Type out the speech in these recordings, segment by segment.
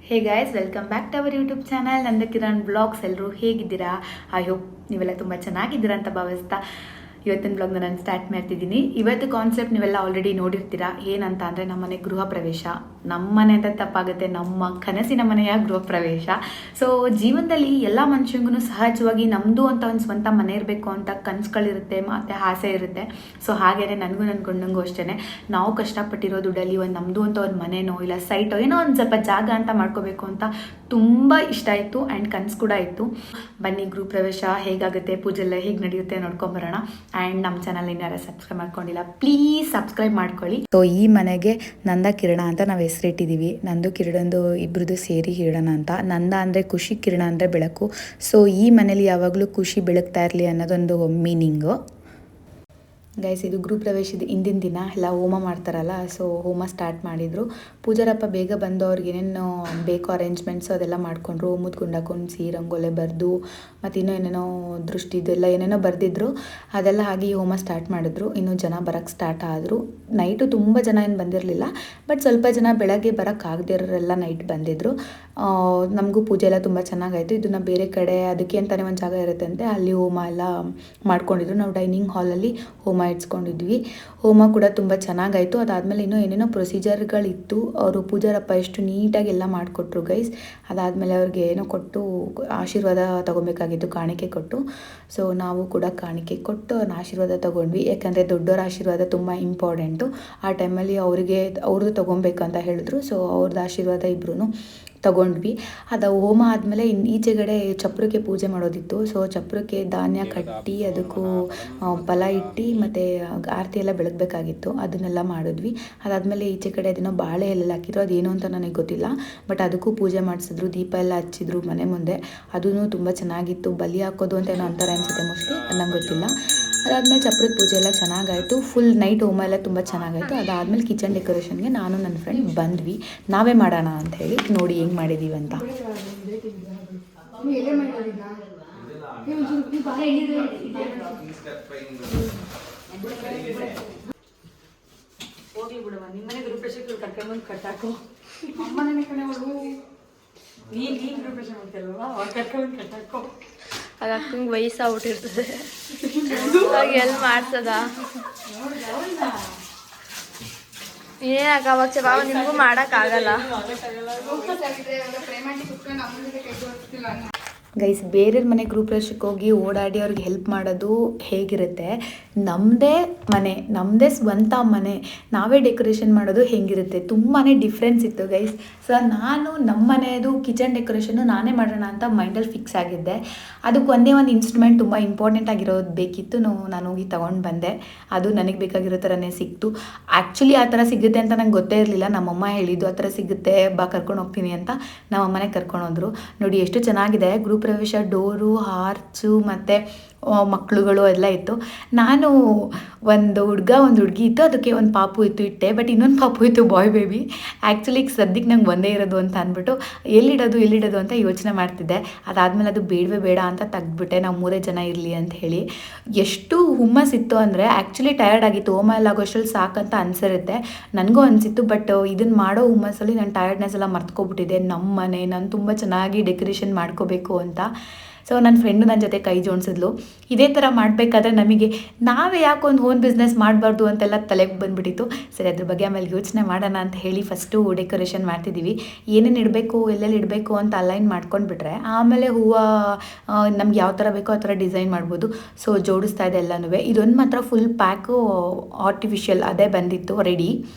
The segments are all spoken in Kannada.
Hey guys, welcome back to our YouTube channel Nanda Kiran blogs. ಎಲ್ಲರೂ ಹೇಗಿದ್ದೀರಾ? ಐ ಹೋಪ್ ನೀವೆಲ್ಲ ತುಂಬ ಚೆನ್ನಾಗಿದ್ದೀರಾ ಅಂತ ಭಾವಿಸ್ತಾ ಇವತ್ತಿನ ಬ್ಲಾಗ್ನ ನಾನು ಸ್ಟಾರ್ಟ್ ಮಾಡ್ತಿದ್ದೀನಿ. ಇವತ್ತು ಕಾನ್ಸೆಪ್ಟ್ ನೀವೆಲ್ಲ ಆಲ್ರೆಡಿ ನೋಡಿರ್ತೀರಾ. ಏನಂತ ಅಂದರೆ ನಮ್ಮನೆ ಗೃಹ ಪ್ರವೇಶ. ನಮ್ಮನೆ ಅಂತ ತಪ್ಪಾಗುತ್ತೆ, ನಮ್ಮ ಕನಸಿನ ಮನೆಯ ಗೃಹ ಪ್ರವೇಶ. ಸೊ ಜೀವನದಲ್ಲಿ ಎಲ್ಲ ಮನುಷ್ಯಂಗೂ ಸಹಜವಾಗಿ ನಮ್ಮದು ಅಂತ ಒಂದು ಸ್ವಂತ ಮನೆ ಇರಬೇಕು ಅಂತ ಕನಸುಗಳಿರುತ್ತೆ ಮತ್ತು ಆಸೆ ಇರುತ್ತೆ. ಸೊ ಹಾಗೇನೆ ನನಗೂ ನನ್ನ ಗಂಡಂಗೂ ಅಷ್ಟೇ. ನಾವು ಕಷ್ಟಪಟ್ಟಿರೋ ದುಡ್ಡಲ್ಲಿ ಒಂದು ನಮ್ಮದು ಅಂತ ಒಂದು ಮನೆನೋ ಇಲ್ಲ ಸೈಟೋ ಏನೋ ಒಂದು ಸ್ವಲ್ಪ ಜಾಗ ಅಂತ ಮಾಡ್ಕೋಬೇಕು ಅಂತ ತುಂಬ ಇಷ್ಟ ಆಯಿತು ಆ್ಯಂಡ್ ಕನಸು ಕೂಡ ಇತ್ತು. ಬನ್ನಿ ಗೃಹ ಪ್ರವೇಶ ಹೇಗಾಗುತ್ತೆ, ಪೂಜೆ ಎಲ್ಲ ಹೇಗೆ ನಡೆಯುತ್ತೆ ನೋಡ್ಕೊಂಬರೋಣ. ಆ್ಯಂಡ್ ನಮ್ಮ ಚಾನಲ್ ಇನ್ನಾರ ಸಬ್ಸ್ಕ್ರೈಬ್ ಮಾಡ್ಕೊಂಡಿಲ್ಲ, ಪ್ಲೀಸ್ ಸಬ್ಸ್ಕ್ರೈಬ್ ಮಾಡ್ಕೊಳ್ಳಿ. ಸೊ ಈ ಮನೆಗೆ ನಂದ ಕಿರಣ ಅಂತ ನಾವು ಹೆಸರಿಟ್ಟಿದ್ದೀವಿ. ನಂದು ಕಿರಣಂದು ಇಬ್ಬರದು ಸೇರಿ ಕಿರಣ ಅಂತ. ನಂದ ಅಂದರೆ ಖುಷಿ, ಕಿರಣ ಅಂದರೆ ಬೆಳಕು. ಸೊ ಈ ಮನೇಲಿ ಯಾವಾಗಲೂ ಖುಷಿ ಬೆಳಗ್ತಾ ಇರಲಿ ಅನ್ನೋದೊಂದು ಮೀನಿಂಗು. ಗೈಸ್, ಇದು ಗೃಹ ಪ್ರವೇಶದ ಹಿಂದಿನ ದಿನ ಎಲ್ಲ ಹೋಮ ಮಾಡ್ತಾರಲ್ಲ, ಸೊ ಹೋಮ ಸ್ಟಾರ್ಟ್ ಮಾಡಿದರು. ಪೂಜಾರಪ್ಪ ಬೇಗ ಬಂದು ಅವ್ರಿಗೆ ಏನೇನು ಬೇಕೋ ಅರೇಂಜ್ಮೆಂಟ್ಸು ಅದೆಲ್ಲ ಮಾಡಿಕೊಂಡ್ರು. ಹೋಮದ ಗುಂಡ ಕುಣಿಸಿ ರಂಗೋಲೆ ಬರೆದು ಮತ್ತು ಇನ್ನೂ ಏನೇನೋ ದೃಷ್ಟಿ ಇದೆಲ್ಲ ಏನೇನೋ ಬರೆದಿದ್ರು. ಅದೆಲ್ಲ ಆಗಿ ಹೋಮ ಸ್ಟಾರ್ಟ್ ಮಾಡಿದ್ರು. ಇನ್ನು ಜನ ಬರೋಕ್ಕೆ ಸ್ಟಾರ್ಟ್ ಆದರು. ನೈಟು ತುಂಬ ಜನ ಏನು ಬಂದಿರಲಿಲ್ಲ, ಬಟ್ ಸ್ವಲ್ಪ ಜನ ಬೆಳಗ್ಗೆ ಬರೋಕ್ಕಾಗದೇ ಇರೋರೆಲ್ಲ ನೈಟ್ ಬಂದಿದ್ದರು. ನಮಗೂ ಪೂಜೆ ಎಲ್ಲ ತುಂಬ ಚೆನ್ನಾಗಾಯಿತು. ಇದನ್ನು ಬೇರೆ ಕಡೆ ಅದಕ್ಕೆ ಅಂತಲೇ ಒಂದು ಜಾಗ ಇರುತ್ತಂತೆ, ಅಲ್ಲಿ ಹೋಮ ಎಲ್ಲ ಮಾಡ್ಕೊಂಡಿದ್ರು. ನಾವು ಡೈನಿಂಗ್ ಹಾಲಲ್ಲಿ ಹೋಮ ಇಟ್ಸ್ಕೊಂಡಿದ್ವಿ. ಹೋಮ ಕೂಡ ತುಂಬ ಚೆನ್ನಾಗಾಯಿತು. ಅದಾದಮೇಲೆ ಇನ್ನೂ ಏನೇನೋ ಪ್ರೊಸೀಜರ್ಗಳಿತ್ತು. ಅವರು ಪೂಜಾರಪ್ಪ ಎಷ್ಟು ನೀಟಾಗಿ ಎಲ್ಲ ಮಾಡಿಕೊಟ್ರು ಗೈಸ್. ಅದಾದಮೇಲೆ ಅವ್ರಿಗೆ ಏನೋ ಕೊಟ್ಟು ಆಶೀರ್ವಾದ ತೊಗೊಬೇಕಾಗಿತ್ತು, ಕಾಣಿಕೆ ಕೊಟ್ಟು. ಸೊ ನಾವು ಕೂಡ ಕಾಣಿಕೆ ಕೊಟ್ಟು ಅವ್ರನ್ನ ಆಶೀರ್ವಾದ ತೊಗೊಂಡ್ವಿ. ಯಾಕಂದರೆ ದೊಡ್ಡವರ ಆಶೀರ್ವಾದ ತುಂಬ ಇಂಪಾರ್ಟೆಂಟು. ಆ ಟೈಮಲ್ಲಿ ಅವ್ರದ್ದು ತೊಗೊಬೇಕಂತ ಹೇಳಿದ್ರು. ಸೊ ಅವ್ರದ್ದು ಆಶೀರ್ವಾದ ಇಬ್ಬರೂ ತಗೊಂಡ್ವಿ. ಅದು ಹೋಮ ಆದಮೇಲೆ ಈಚೆಗಡೆ ಚಪ್ರಕ್ಕೆ ಪೂಜೆ ಮಾಡೋದಿತ್ತು. ಸೊ ಚಪ್ರಕ್ಕೆ ಧಾನ್ಯ ಕಟ್ಟಿ ಅದಕ್ಕೂ ಫಲ ಇಟ್ಟು ಮತ್ತು ಆರತಿ ಎಲ್ಲ ಬೆಳಗಬೇಕಾಗಿತ್ತು. ಅದನ್ನೆಲ್ಲ ಮಾಡಿದ್ವಿ. ಅದಾದಮೇಲೆ ಈಚೆ ಕಡೆ ಅದೇನೋ ಬಾಳೆ ಎಲ್ಲ ಹಾಕಿದ್ರು, ಅದೇನು ಅಂತ ನನಗೆ ಗೊತ್ತಿಲ್ಲ. ಬಟ್ ಅದಕ್ಕೂ ಪೂಜೆ ಮಾಡಿಸಿದ್ರು, ದೀಪ ಎಲ್ಲ ಹಚ್ಚಿದ್ರು ಮನೆ ಮುಂದೆ. ಅದೂ ತುಂಬ ಚೆನ್ನಾಗಿತ್ತು. ಬಲಿ ಹಾಕೋದು ಅಂತ ಏನೋ ಅಂತಾರೆ ಅನಿಸುತ್ತೆ, ಮೋಸ್ಟ್ಲಿ, ನಂಗೆ ಗೊತ್ತಿಲ್ಲ. ಅದಾದಮೇಲೆ ಚಪ್ರದ ಪೂಜೆ ಎಲ್ಲ ಚೆನ್ನಾಗಾಯಿತು. ಫುಲ್ ನೈಟ್ ಹೋಮ ಎಲ್ಲ ತುಂಬ ಚೆನ್ನಾಗಾಯಿತು. ಅದಾದಮೇಲೆ ಕಿಚನ್ ಡೆಕೋರೇಷನ್ಗೆ ನಾನು ನನ್ನ ಫ್ರೆಂಡ್ ಬಂದ್ವಿ. ನಾವೇ ಮಾಡೋಣ ಅಂತ ಹೇಳಿ ನೋಡಿ ಹೆಂಗೆ ಮಾಡಿದ್ದೀವಿ ಅಂತ. ಹೋಗ್ಲಿ ಬಿಡುವ, ನಿಮ್ಮನೆ ಗೃಹಪ್ರವೇಶಕ್ಕೆ ಕರ್ಕೊಂಡ್ಬಂದು ಕಟ್ಟಾಕೋ. ಅಮ್ಮನೇ ಕಡೆ ಅವಳು ನೀನು ಗೃಹಪ್ರವೇಶ ಮಾಡ್ತಿಲ್ವಾ, ಅವ್ರು ಕರ್ಕೊಂಡ್ಬಂದು ಕಟ್ಟಾಕೋ. ಆಗ ಅಕ್ಕಂಗೆ ವಯಸ್ಸಾಗ್ಬಿಟ್ಟಿರ್ತದೆ, ಆಗ ಎಲ್ಲಿ ಮಾಡ್ಸದ. ಏನಾಗ ಅವಾಗ ಬಾವ ನಿಮಗೂ ಮಾಡೋಕ್ಕಾಗಲ್ಲ. ಗೈಸ್, ಬೇರೆಯವ್ರ ಮನೆ ಗೃಹಪ್ರವೇಶಕ್ಕೆ ಹೋಗಿ ಓಡಾಡಿ ಅವ್ರಿಗೆ ಹೆಲ್ಪ್ ಮಾಡೋದು ಹೇಗಿರುತ್ತೆ, ನಮ್ಮದೇ ಮನೆ, ನಮ್ಮದೇ ಸ್ವಂತ ಮನೆ, ನಾವೇ ಡೆಕೋರೇಷನ್ ಮಾಡೋದು ಹೇಗಿರುತ್ತೆ, ತುಂಬಾ ಡಿಫ್ರೆನ್ಸ್ ಇತ್ತು ಗೈಸ್. ಸೊ ನಾನು ನಮ್ಮ ಮನೆಯದು ಕಿಚನ್ ಡೆಕೋರೇಷನ್ನು ನಾನೇ ಮಾಡೋಣ ಅಂತ ಮೈಂಡಲ್ಲಿ ಫಿಕ್ಸ್ ಆಗಿದ್ದೆ. ಅದಕ್ಕೆ ಒಂದೇ ಒಂದು ಇನ್ಸ್ಟ್ರೂಮೆಂಟ್ ತುಂಬ ಇಂಪಾರ್ಟೆಂಟ್ ಆಗಿರೋದು ಬೇಕಿತ್ತು. ನಾನು ಹೋಗಿ ತೊಗೊಂಡು ಬಂದೆ. ಅದು ನನಗೆ ಬೇಕಾಗಿರೋ ಥರನೇ ಸಿಕ್ತು. ಆ್ಯಕ್ಚುಲಿ ಆ ಥರ ಸಿಗುತ್ತೆ ಅಂತ ನಂಗೆ ಗೊತ್ತೇ ಇರಲಿಲ್ಲ. ನಮ್ಮಮ್ಮ ಹೇಳಿದ್ದು ಆ ಥರ ಸಿಗುತ್ತೆ, ಬಾ ಕರ್ಕೊಂಡು ಹೋಗ್ತೀನಿ ಅಂತ. ನಮ್ಮಮ್ಮನೇ ಕರ್ಕೊಂಡು ಹೋದ್ರು. ನೋಡಿ ಎಷ್ಟು ಚೆನ್ನಾಗಿದೆ ಗೃಹಪ್ರವೇಶ. ಡೋರು, ಆರ್ಚು ಮತ್ತು ಮಕ್ಕಳುಗಳು ಎಲ್ಲ ಇತ್ತು. ನಾನು ಒಂದು ಹುಡುಗ ಒಂದು ಹುಡುಗಿ ಇತ್ತು, ಅದಕ್ಕೆ ಒಂದು ಪಾಪು ಇತ್ತು ಇಟ್ಟೆ. ಬಟ್ ಇನ್ನೊಂದು ಪಾಪು ಇತ್ತು, ಬಾಯ್ ಬೇಬಿ. ಆ್ಯಕ್ಚುಲಿ ಸದ್ಯಕ್ಕೆ ನಂಗೆ ಒಂದೇ ಇರೋದು ಅಂತ ಅಂದ್ಬಿಟ್ಟು ಎಲ್ಲಿಡೋದು ಅಂತ ಯೋಚನೆ ಮಾಡ್ತಿದ್ದೆ. ಅದಾದಮೇಲೆ ಅದು ಬೇಡ ಅಂತ ತೆಗ್ದುಬಿಟ್ಟೆ, ನಾವು 3 ಜನ ಇರಲಿ ಅಂತ ಹೇಳಿ. ಎಷ್ಟು ಹುಮ್ಮಸ್ಸಿತ್ತು ಅಂದರೆ ಆ್ಯಕ್ಚುಲಿ ಟಯರ್ಡ್ ಆಗಿತ್ತು. ಹೋಮ ಎಲ್ಲ ಆಗೋಷ್ಟರಲ್ಲಿ ಸಾಕಂತ ಅನಿಸಿರುತ್ತೆ, ನನಗೂ ಅನಿಸಿತ್ತು. ಬಟ್ ಇದನ್ನು ಮಾಡೋ ಹುಮ್ಮಸ್ಸಲ್ಲಿ ನಾನು ಟಯರ್ಡ್ನೆಸ್ ಎಲ್ಲ ಮರ್ತ್ಕೊಬಿಟ್ಟಿದ್ದೆ. ನಮ್ಮ ಮನೆ, ನಾನು ತುಂಬ ಚೆನ್ನಾಗಿ ಡೆಕೋರೇಷನ್ ಮಾಡ್ಕೋಬೇಕು ಅಂತ. ಸೊ ನನ್ನ ಫ್ರೆಂಡು ನನ್ನ ಜೊತೆ ಕೈ ಜೋಡಿಸಿದ್ಲು. ಇದೇ ಥರ ಮಾಡಬೇಕಾದ್ರೆ ನಮಗೆ ನಾವೇ ಯಾಕೆ ಒಂದು ಓನ್ ಬಿಸ್ನೆಸ್ ಮಾಡಬಾರ್ದು ಅಂತೆಲ್ಲ ತಲೆಗೆ ಬಂದುಬಿಟ್ಟಿತ್ತು. ಸರಿ, ಅದ್ರ ಬಗ್ಗೆ ಆಮೇಲೆ ಯೋಚನೆ ಮಾಡೋಣ ಅಂತ ಹೇಳಿ ಫಸ್ಟು ಡೆಕೋರೇಷನ್ ಮಾಡ್ತಿದ್ದೀವಿ. ಏನೇನು ಇಡಬೇಕು, ಎಲ್ಲೆಲ್ಲಿ ಇಡಬೇಕು ಅಂತ ಅಲೈನ್ ಮಾಡ್ಕೊಂಡ್ಬಿಟ್ರೆ ಆಮೇಲೆ ಹೂವು ನಮ್ಗೆ ಯಾವ ಥರ ಬೇಕೋ ಆ ಥರ ಡಿಸೈನ್ ಮಾಡ್ಬೋದು. ಸೊ ಜೋಡಿಸ್ತಾ ಇದೆ ಎಲ್ಲನೂ. ಇದೊಂದು ಮಾತ್ರ ಫುಲ್ ಪ್ಯಾಕು ಆರ್ಟಿಫಿಷಿಯಲ್ ಅದೇ ಬಂದಿತ್ತು ರೆಡಿ.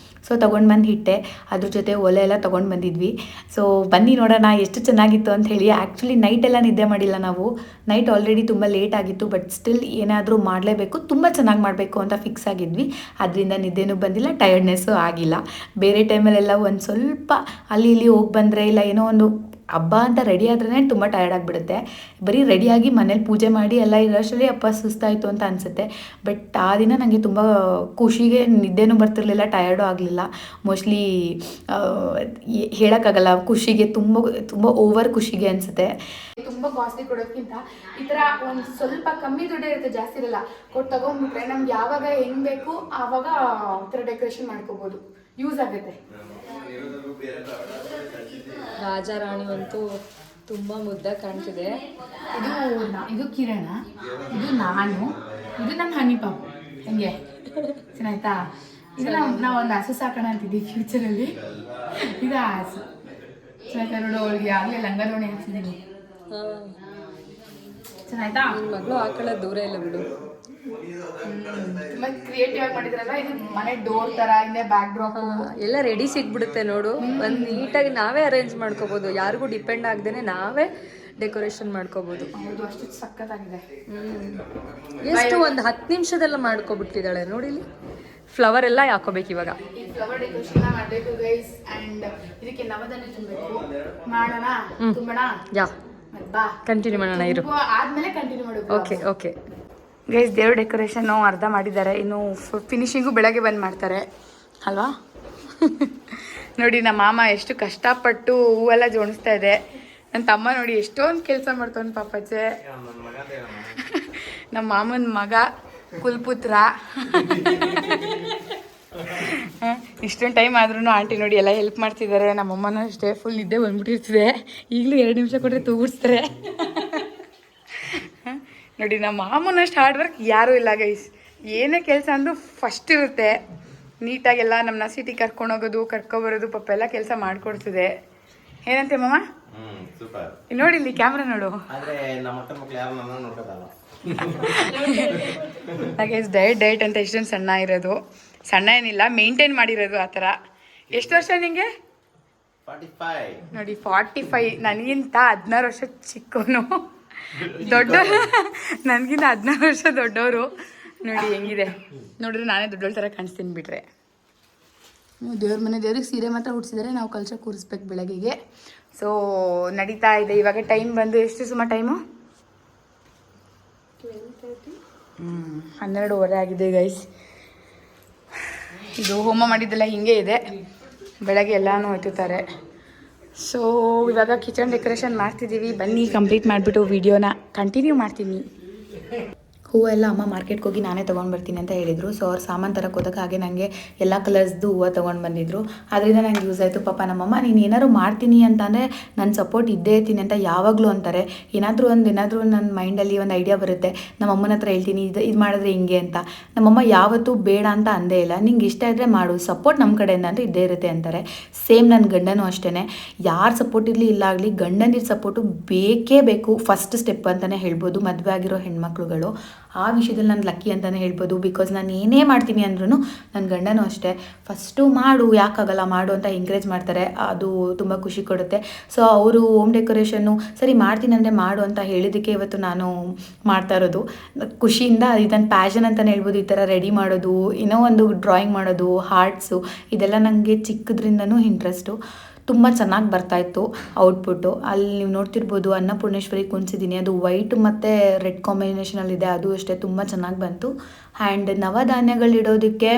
ಸೊ ತೊಗೊಂಡು ಬಂದು ಇಟ್ಟೆ. ಅದ್ರ ಜೊತೆ ಒಲೆ ಎಲ್ಲ ತೊಗೊಂಡು ಬಂದಿದ್ವಿ. ಸೊ ಬನ್ನಿ ನೋಡೋಣ ಎಷ್ಟು ಚೆನ್ನಾಗಿತ್ತು ಅಂತ ಹೇಳಿ. ಆ್ಯಕ್ಚುಲಿ ನೈಟೆಲ್ಲ ನಿದ್ದೆ ಮಾಡಿಲ್ಲ ನಾವು. ನೈಟ್ ಆಲ್ರೆಡಿ ತುಂಬ ಲೇಟ್ ಆಗಿತ್ತು. ಬಟ್ ಸ್ಟಿಲ್ ಏನಾದರೂ ಮಾಡಲೇಬೇಕು, ತುಂಬ ಚೆನ್ನಾಗಿ ಮಾಡಬೇಕು ಅಂತ ಫಿಕ್ಸ್ ಆಗಿದ್ವಿ. ಅದರಿಂದ ನಿದ್ದೆನೂ ಬಂದಿಲ್ಲ, ಟಯರ್ಡ್ನೆಸ್ಸು ಆಗಿಲ್ಲ. ಬೇರೆ ಟೈಮಲ್ಲೆಲ್ಲ ಒಂದು ಸ್ವಲ್ಪ ಅಲ್ಲಿ ಇಲ್ಲಿ ಹೋಗಿ ಬಂದರೆ ಇಲ್ಲ ಏನೋ ಒಂದು ಹಬ್ಬ ಅಂತ ರೆಡಿ ಆದ್ರೇ ತುಂಬ ಟಯರ್ಡ್ ಆಗಿಬಿಡುತ್ತೆ. ಬರೀ ರೆಡಿಯಾಗಿ ಮನೇಲಿ ಪೂಜೆ ಮಾಡಿ ಎಲ್ಲ ಇರೋಷ್ಟರಲ್ಲಿ ಅಪ್ಪ ಸುಸ್ತಾಯಿತು ಅಂತ ಅನಿಸುತ್ತೆ. ಬಟ್ ಆ ದಿನ ನನಗೆ ತುಂಬ ಖುಷಿಗೆ ನಿದ್ದೆನೂ ಬರ್ತಿರ್ಲಿಲ್ಲ, ಟಯರ್ಡು ಆಗಲಿಲ್ಲ. ಮೋಸ್ಟ್ಲಿ ಹೇಳೋಕ್ಕಾಗಲ್ಲ, ಖುಷಿಗೆ ತುಂಬ ಓವರ್ ಖುಷಿಗೆ ಅನಿಸುತ್ತೆ. ತುಂಬ ಕಾಸ್ಟ್ಲಿ ಕೊಡೋದಕ್ಕಿಂತ ಈ ಥರ ಒಂದು ಸ್ವಲ್ಪ ಕಮ್ಮಿ ದುಡ್ಡೇ ಇರುತ್ತೆ, ಜಾಸ್ತಿ ಇರಲ್ಲ. ಕೊಟ್ಟು ತೊಗೊಂಡ್ಬಿಟ್ರೆ ನಮ್ಗೆ ಯಾವಾಗ ಹೆಂಗೆ ಬೇಕು ಆವಾಗ ಈ ಥರ ಡೆಕೋರೇಷನ್ ಮಾಡ್ಕೋಬೋದು, ಯೂಸ್ ಆಗುತ್ತೆ. ರಾಜ ರಾಣಿ ಅಂತೂ ತುಂಬ ಮುದ್ದಾಗಿ ಕಾಣ್ತಿದೆ. ಇದು ಕಿರಣ, ಇದು ನಾನು, ಇದು ನಮ್ಮ ಹನಿ ಪಾಪು. ಹೆಂಗೆ ಚೆನ್ನಾಯ್ತಾ? ಇದು ನಾವು ಒಂದು ಹಸು ಸಾಕೋಣ ಅಂತಿದ್ದೀವಿ ಫ್ಯೂಚರಲ್ಲಿ. ಇದು ಹಸು ಚೆನ್ನಾಯ್ತಾ ನೋಡು. ಅವಳಿಗೆ ಆಗಲೇ ಲಂಗದೋಣಿ ಹಾಕ್ಸಿದ್ದೀನಿ. ಚೆನ್ನಾಯ್ತಾ? ನನ್ನ ಮಗಳು ಹಾಕೊಳ್ಳೋದು ದೂರ ಇಲ್ಲ ಬಿಡು. ತುಂಬ ಕ್ರಿಯೇಟಿವ್ ಆಗಿ ಮಾಡಿದ್ರಲ್ಲ. ಇದು ಮನೆ ಡೋರ್ ಥರ, ಹಿಂದೆ ಬ್ಯಾಕ್ ಡ್ರಾಪ್ ಎಲ್ಲ ರೆಡಿ ಸಿಗ್ಬಿಡುತ್ತೆ ನೋಡು. ಒಂದು ನೀಟಾಗಿ ನಾವೇ ಅರೇಂಜ್ ಮಾಡ್ಕೋಬೋದು, ಯಾರಿಗೂ ಡಿಪೆಂಡ್ ಆಗದೇನೆ ನಾವೇ ಡೆಕೋರೇಷನ್ ಮಾಡ್ಕೋಬೋದು. ಹೌದು, ಅಷ್ಟು ಸಖತ್ತಾಗಿದೆ. ಎಷ್ಟು ಒಂದು 10 ನಿಮಿಷದೆಲ್ಲ ಮಾಡ್ಕೊಬಿಟ್ಟಿದ್ದಾಳೆ ನೋಡಿ. ಇಲ್ಲಿ ಫ್ಲವರ್ ಎಲ್ಲ ಹಾಕೋಬೇಕು ಇವಾಗ. ಈ ಫ್ಲವರ್ ಡೆಕೋರೇಷನ್ ಮಾಡಬೇಕು ಗೈಸ್. ಆ್ಯಂಡ್ ಇದಕ್ಕೆ ನವಧಾನ್ಯ ತುಂಬಬೇಕು. ಮಾಡೋಣ? ತುಂಬೋಣ? ಯಾ, ಬಾ ಕಂಟಿನ್ಯೂ ಮಾಡೋಣ ಇರು. ಆದ್ಮೇಲೆ ಕಂಟಿನ್ಯೂ ಮಾಡೋದು. ಓಕೆ ಓಕೆ ಗೈಸ್, ದೇವ್ರ ಡೆಕೋರೇಷನ್ ಅರ್ಧ ಮಾಡಿದ್ದಾರೆ. ಇನ್ನು ಫಿನಿಶಿಂಗು ಬೆಳಗ್ಗೆ ಬಂದು ಮಾಡ್ತಾರೆ ಅಲ್ವಾ? ನೋಡಿ ನಮ್ಮ ಮಾಮ ಎಷ್ಟು ಕಷ್ಟಪಟ್ಟು ಹೂವೆಲ್ಲ ಜೋಡಿಸ್ತಾ ಇದೆ. ನನ್ನ ತಮ್ಮ ನೋಡಿ ಎಷ್ಟೊಂದು ಕೆಲಸ ಮಾಡ್ತಾನೆ ಪಾಪಚ್ಚೆ. ನಮ್ಮ ಮಾಮನ ಮಗ ಕುಲ್ಪುತ್ರ. ಇಷ್ಟೊಂದು ಟೈಮ್ ಆದ್ರೂ ಆಂಟಿ ನೋಡಿ ಎಲ್ಲ ಹೆಲ್ಪ್ ಮಾಡ್ತಿದ್ದಾರೆ. ನಮ್ಮಮ್ಮನೂ ಅಷ್ಟೇ ಫುಲ್ ನಿದ್ದೆ ಬಂದ್ಬಿಟ್ಟಿರ್ತಿದೆ. ಈಗಲೂ 2 ನಿಮಿಷ ಕೊಟ್ಟರೆ ತೂಗಿಸ್ತಾರೆ. ನೋಡಿ ನಮ್ಮ ಮಾಮನಷ್ಟು ಹಾರ್ಡ್ ವರ್ಕ್ ಯಾರೂ ಇಲ್ಲ ಗೈಸ್. ಏನೇ ಕೆಲಸ ಅಂದರೂ ಫಸ್ಟ್ ಇರುತ್ತೆ. ನೀಟಾಗೆಲ್ಲ ನಮ್ಮನ್ನ ಸಿಟಿ ಕರ್ಕೊಂಡೋಗೋದು, ಕರ್ಕೊಬರೋದು, ಪಾಪ ಎಲ್ಲ ಕೆಲಸ ಮಾಡಿಕೊಡ್ತಿದೆ. ಏನಂತೆ ಮಾಮ? ಸೂಪರ್. ನೋಡಿ ಇಲ್ಲಿ ಕ್ಯಾಮ್ರಾ ನೋಡು. ಗೈಸ್, ಡಯಟ್ ಅಂತ ಎಷ್ಟೊಂದು ಸಣ್ಣ ಇರೋದು. ಸಣ್ಣ ಏನಿಲ್ಲ, ಮೇಂಟೈನ್ ಮಾಡಿರೋದು ಆ ಥರ. ಎಷ್ಟು ವರ್ಷ ನಿಂಗೆ? 45. ನೋಡಿ 45. ನನಗಿಂತ 16 ವರ್ಷ ಚಿಕ್ಕವನು. ದೊಡ್ಡ ನನಗಿಂತ 16 ವರ್ಷ ದೊಡ್ಡವರು. ನೋಡಿ ಹೆಂಗಿದೆ ನೋಡಿದ್ರೆ ನಾನೇ ದೊಡ್ಡೋಳ ಥರ ಕಾಣಿಸ್ತೀನಿ ಬಿಟ್ರೆ. ದೇವ್ರ ಮನೆ ದೇವ್ರಿಗೆ ಸೀರೆ ಮಾತ್ರ ಹುಡ್ಸಿದ್ದಾರೆ. ನಾವು ಕಲಶ ಕೂರಿಸ್ಬೇಕು ಬೆಳಗ್ಗೆಗೆ. ಸೊ ನಡೀತಾ ಇದೆ ಇವಾಗ. ಟೈಮ್ ಬಂದು ಎಷ್ಟು ಸುಮಾರು ಟೈಮು? 12:30 ಆಗಿದೆ ಗೈಸ್. ಇದು ಹೋಮ ಮಾಡಿದ್ದೆಲ್ಲ ಹಿಂಗೆ ಇದೆ. ಬೆಳಗ್ಗೆ ಎಲ್ಲನೂ ಎತ್ತುತ್ತಾರೆ. ಸೊ ಇವಾಗ ಕಿಚನ್ ಡೆಕೋರೇಷನ್ ಮಾಡ್ತಿದ್ದೀವಿ. ಬನ್ನಿ ಕಂಪ್ಲೀಟ್ ಮಾಡಿಬಿಟ್ಟು ವಿಡಿಯೋನ ಕಂಟಿನ್ಯೂ ಮಾಡ್ತೀನಿ. ಹೂವೆಲ್ಲ ಅಮ್ಮ ಮಾರ್ಕೆಟ್ಗೆ ಹೋಗಿ ನಾನೇ ತೊಗೊಂಡು ಬರ್ತೀನಿ ಅಂತ ಹೇಳಿದರು. ಸೊ ಅವ್ರು ಸಾಮಾನು ತರಕ್ಕೆ ಹೋದಾಗ ಹಾಗೆ ನನಗೆ ಎಲ್ಲ ಕಲರ್ಸ್ದು ಹೂವು ತೊಗೊಂಡು ಬಂದಿದ್ರು. ಅದರಿಂದ ನಂಗೆ ಯೂಸ್ ಆಯಿತು. ಪಾಪ ನಮ್ಮಮ್ಮ ನೀನು ಏನಾದ್ರು ಮಾಡ್ತೀನಿ ಅಂತಂದರೆ ನನ್ನ ಸಪೋರ್ಟ್ ಇದ್ದೇ ಇರ್ತೀನಿ ಅಂತ ಯಾವಾಗಲೂ ಅಂತಾರೆ. ಏನಾದರೂ ನನ್ನ ಮೈಂಡಲ್ಲಿ ಒಂದು ಐಡಿಯಾ ಬರುತ್ತೆ. ನಮ್ಮ ಅಮ್ಮನ ಹತ್ರ ಹೇಳ್ತೀನಿ, ಇದು ಮಾಡಿದ್ರೆ ಹಿಂಗೆ ಅಂತ. ನಮ್ಮಮ್ಮ ಯಾವತ್ತೂ ಬೇಡ ಅಂತ ಅಂದೇ ಇಲ್ಲ. ನಿಂಗೆ ಇಷ್ಟ ಇದ್ದರೆ ಮಾಡು, ಸಪೋರ್ಟ್ ನಮ್ಮ ಕಡೆಯಿಂದ ಅಂತೂ ಇದ್ದೇ ಇರುತ್ತೆ ಅಂತಾರೆ. ಸೇಮ್ ನನ್ನ ಗಂಡನೂ ಅಷ್ಟೇ. ಯಾರು ಸಪೋರ್ಟ್ ಇರಲಿ ಇಲ್ಲ ಆಗಲಿ, ಗಂಡನಿರ ಸಪೋರ್ಟು ಬೇಕೇ ಬೇಕು. ಫಸ್ಟ್ ಸ್ಟೆಪ್ ಅಂತಲೇ ಹೇಳ್ಬೋದು ಮದುವೆ ಆಗಿರೋ ಹೆಣ್ಮಕ್ಳುಗಳು. ಆ ವಿಷಯದಲ್ಲಿ ನಾನು ಲಕ್ಕಿ ಅಂತಲೇ ಹೇಳ್ಬೋದು. ಬಿಕಾಸ್ ನಾನು ಏನೇ ಮಾಡ್ತೀನಿ ಅಂದ್ರೂ ನನ್ನ ಗಂಡನೂ ಅಷ್ಟೇ ಫಸ್ಟು ಮಾಡು, ಯಾಕಾಗಲ್ಲ ಮಾಡು ಅಂತ ಎಂಕರೇಜ್ ಮಾಡ್ತಾರೆ. ಅದು ತುಂಬ ಖುಷಿ ಕೊಡುತ್ತೆ. ಸೊ ಅವರು ಹೋಮ್ ಡೆಕೋರೇಷನ್ನು ಸರಿ ಮಾಡ್ತೀನಿ ಅಂದರೆ ಮಾಡು ಅಂತ ಹೇಳಿದ್ದಕ್ಕೆ ಇವತ್ತು ನಾನು ಮಾಡ್ತಾ ಇರೋದು. ಖುಷಿಯಿಂದ ಇದನ್ನು ಪ್ಯಾಷನ್ ಅಂತಲೇ ಹೇಳ್ಬೋದು. ಈ ಥರ ರೆಡಿ ಮಾಡೋದು, ಇನ್ನೂ ಒಂದು ಡ್ರಾಯಿಂಗ್ ಮಾಡೋದು, ಹಾರ್ಟ್ಸು, ಇದೆಲ್ಲ ನನಗೆ ಚಿಕ್ಕದ್ರಿಂದನೂ ಇಂಟ್ರೆಸ್ಟು. ತುಂಬ ಚೆನ್ನಾಗಿ ಬರ್ತಾಯಿತ್ತು ಔಟ್ಪುಟ್ಟು. ಅಲ್ಲಿ ನೀವು ನೋಡ್ತಿರ್ಬೋದು ಅನ್ನಪೂರ್ಣೇಶ್ವರಿ ಕುಣಿಸಿದ್ದೀನಿ. ಅದು ವೈಟ್ ಮತ್ತು ರೆಡ್ ಕಾಂಬಿನೇಷನಲ್ಲಿದೆ. ಅದು ಅಷ್ಟೇ ತುಂಬ ಚೆನ್ನಾಗಿ ಬಂತು. ಆ್ಯಂಡ್ ನವಧಾನ್ಯಗಳಿಡೋದಕ್ಕೆ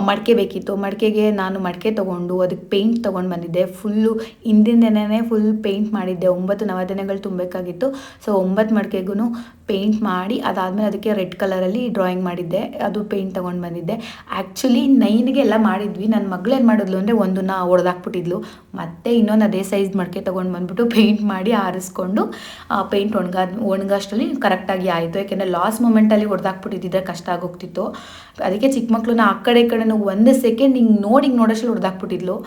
ಮಡಿಕೆ ಬೇಕಿತ್ತು. ಮಡಿಕೆಗೆ ನಾನು ಮಡಿಕೆ ತೊಗೊಂಡು ಅದಕ್ಕೆ ಪೇಂಟ್ ತೊಗೊಂಡು ಬಂದಿದ್ದೆ. ಫುಲ್ಲು ಹಿಂದಿನ ದಿನವೇ ಫುಲ್ ಪೇಂಟ್ ಮಾಡಿದ್ದೆ. 9 ನವಧಾನ್ಯಗಳು ತುಂಬಬೇಕಾಗಿತ್ತು. ಸೊ 9 ಮಡಿಕೆಗೂ ಪೇಂಟ್ ಮಾಡಿ ಅದಾದಮೇಲೆ ಅದಕ್ಕೆ ರೆಡ್ ಕಲರಲ್ಲಿ ಡ್ರಾಯಿಂಗ್ ಮಾಡಿದ್ದೆ. ಅದು ಪೇಂಟ್ ತೊಗೊಂಡು ಬಂದಿದ್ದೆ. ಆ್ಯಕ್ಚುಲಿ 9ಗೆ ಎಲ್ಲ ಮಾಡಿದ್ವಿ. ನನ್ನ ಮಗಳು ಏನು ಮಾಡಿದ್ಲು ಅಂದರೆ ಒಂದನ್ನು ಹೊಡೆದಾಕ್ಬಿಟ್ಟಿದ್ಲು. ಮತ್ತು ಇನ್ನೊಂದು ಅದೇ ಸೈಜ್ ಮಡಿಕೆ ತೊಗೊಂಡು ಬಂದುಬಿಟ್ಟು ಪೇಂಟ್ ಮಾಡಿ ಆರಿಸ್ಕೊಂಡು ಪೇಂಟ್ ಒಣಗೋಷ್ಟರಲ್ಲಿ ಕರೆಕ್ಟಾಗಿ ಆಯಿತು. ಯಾಕೆಂದರೆ ಲಾಸ್ಟ್ ಮೂಮೆಂಟಲ್ಲಿ ಹೊಡೆದಾಕ್ಬಿಟ್ಟಿದ್ದಿದ್ರೆ ಕಷ್ಟ ಆಗೋಗ್ತಿತ್ತು. ಅದಕ್ಕೆ ಚಿಕ್ಕ ಮಕ್ಕಳನ್ನ ಆ ಕಡೆ ಈ ಕಡೆನೂ 1 ಸೆಕೆಂಡ್ ಹಿಂಗೆ ನೋಡೋಷ್ಟರಲ್ಲಿ ಹೊಡೆದಾಕ್ಬಿಟ್ಟಿದ್ಲು.